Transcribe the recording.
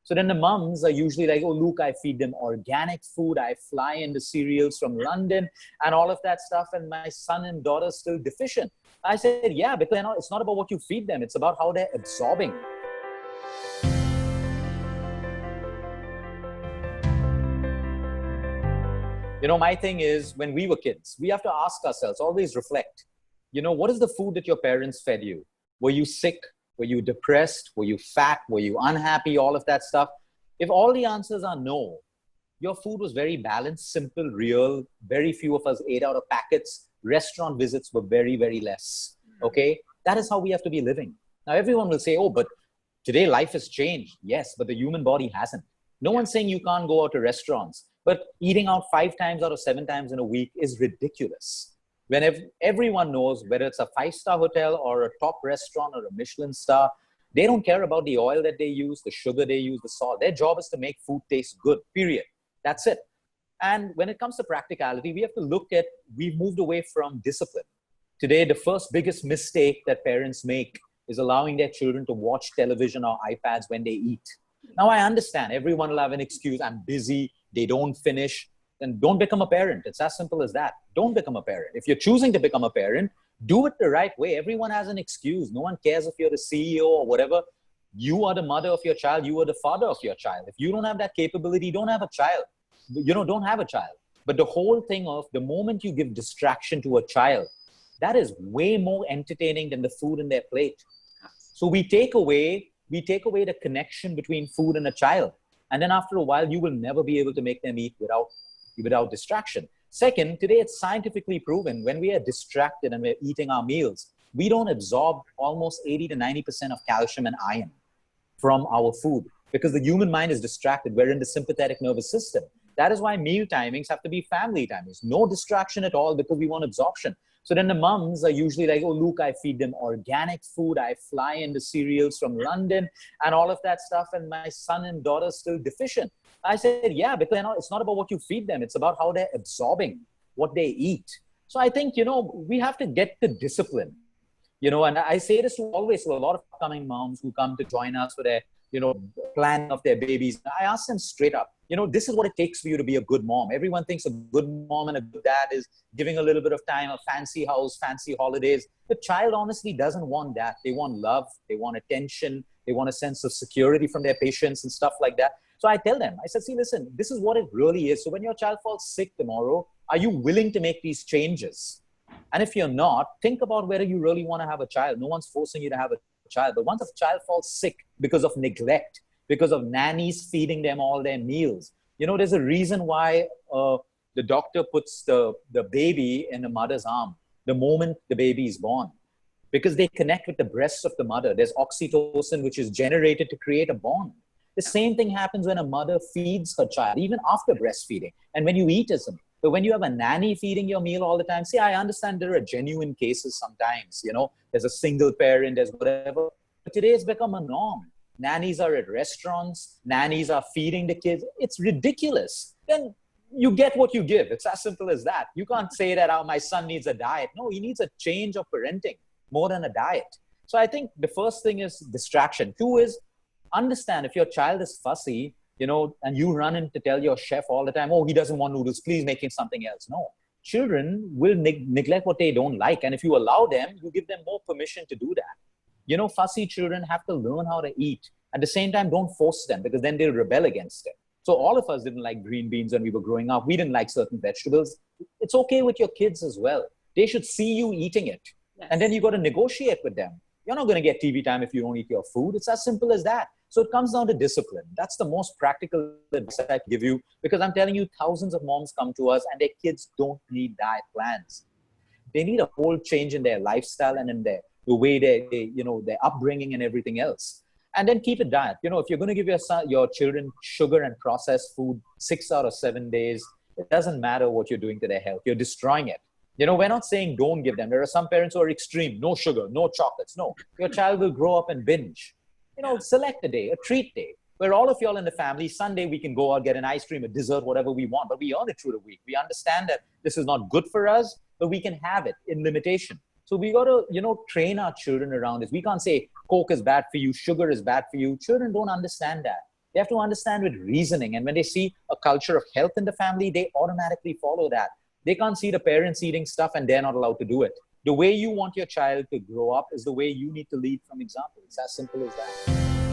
So then the mums are usually like, oh, look, I feed them organic food. I fly in the cereals from London and all of that stuff. And my son and daughter are still deficient. I said, yeah, because it's not about what you feed them. It's about how they're absorbing. My thing is, when we were kids, we have to ask ourselves, always reflect, what is the food that your parents fed you? Were you sick? Were you depressed? Were you fat? Were you unhappy? All of that stuff. If all the answers are no, your food was very balanced, simple, real. Very few of us ate out of packets. Restaurant visits were very, very less. Okay? That is how we have to be living. Now, everyone will say, oh, but today life has changed. Yes, but the human body hasn't. No one's saying you can't go out to restaurants, but eating out 5 times out of 7 times in a week is ridiculous. When everyone knows, whether it's a 5-star hotel or a top restaurant or a Michelin star, they don't care about the oil that they use, the sugar they use, the salt. Their job is to make food taste good, period. That's it. And when it comes to practicality, we have to look at, we've moved away from discipline. Today, the first biggest mistake that parents make is allowing their children to watch television or iPads when they eat. Now, I understand everyone will have an excuse. I'm busy. They don't finish. Then don't become a parent. It's as simple as that. Don't become a parent. If you're choosing to become a parent, do it the right way. Everyone has an excuse. No one cares if you're the CEO or whatever. You are the mother of your child. You are the father of your child. If you don't have that capability, don't have a child. Don't have a child. But the whole thing of the moment you give distraction to a child, that is way more entertaining than the food in their plate. So we take away the connection between food and a child. And then after a while, you will never be able to make them eat without distraction. Second, today it's scientifically proven when we are distracted and we're eating our meals, we don't absorb almost 80 to 90% of calcium and iron from our food because the human mind is distracted. We're in the sympathetic nervous system. That is why meal timings have to be family timings. No distraction at all because we want absorption. So then the mums are usually like, oh, look, I feed them organic food. I fly in the cereals from London and all of that stuff. And my son and daughter are still deficient. I said, yeah, because it's not about what you feed them. It's about how they're absorbing what they eat. So I think, we have to get the discipline, and I say this always to a lot of upcoming moms who come to join us for their, planning of their babies. I ask them straight up, this is what it takes for you to be a good mom. Everyone thinks a good mom and a good dad is giving a little bit of time, a fancy house, fancy holidays. The child honestly doesn't want that. They want love. They want attention. They want a sense of security from their patients and stuff like that. So I tell them, I said, see, listen, this is what it really is. So when your child falls sick tomorrow, are you willing to make these changes? And if you're not, think about whether you really want to have a child. No one's forcing you to have a child. But once a child falls sick because of neglect, because of nannies feeding them all their meals, there's a reason why the doctor puts the baby in the mother's arm the moment the baby is born. Because they connect with the breasts of the mother. There's oxytocin, which is generated to create a bond. The same thing happens when a mother feeds her child, even after breastfeeding. And when you eat as but when you have a nanny feeding your meal all the time, see, I understand there are genuine cases sometimes, there's a single parent, there's whatever. But today it's become a norm. Nannies are at restaurants. Nannies are feeding the kids. It's ridiculous. Then you get what you give. It's as simple as that. You can't say that, oh, my son needs a diet. No, he needs a change of parenting more than a diet. So I think the first thing is distraction. 2 is understand if your child is fussy, and you run in to tell your chef all the time, oh, he doesn't want noodles, please make him something else. No, children will neglect what they don't like. And if you allow them, you give them more permission to do that. Fussy children have to learn how to eat. At the same time, don't force them because then they'll rebel against it. So all of us didn't like green beans when we were growing up. We didn't like certain vegetables. It's okay with your kids as well. They should see you eating it. Yes. And then you got to negotiate with them. You're not going to get TV time if you don't eat your food. It's as simple as that. So it comes down to discipline. That's the most practical advice I can give you because I'm telling you, thousands of moms come to us and their kids don't need diet plans. They need a whole change in their lifestyle and in the way their upbringing and everything else. And then keep it diet. If you're going to give your children sugar and processed food 6 out of 7 days, it doesn't matter what you're doing to their health. You're destroying it. We're not saying don't give them. There are some parents who are extreme. No sugar, no chocolates. No, your child will grow up and binge. Select a day, a treat day, where all of y'all in the family, Sunday we can go out, get an ice cream, a dessert, whatever we want, but we earn it through the week. We understand that this is not good for us, but we can have it in limitation. So we got to, train our children around this. We can't say Coke is bad for you, sugar is bad for you. Children don't understand that. They have to understand with reasoning. And when they see a culture of health in the family, they automatically follow that. They can't see the parents eating stuff and they're not allowed to do it. The way you want your child to grow up is the way you need to lead from example. It's as simple as that.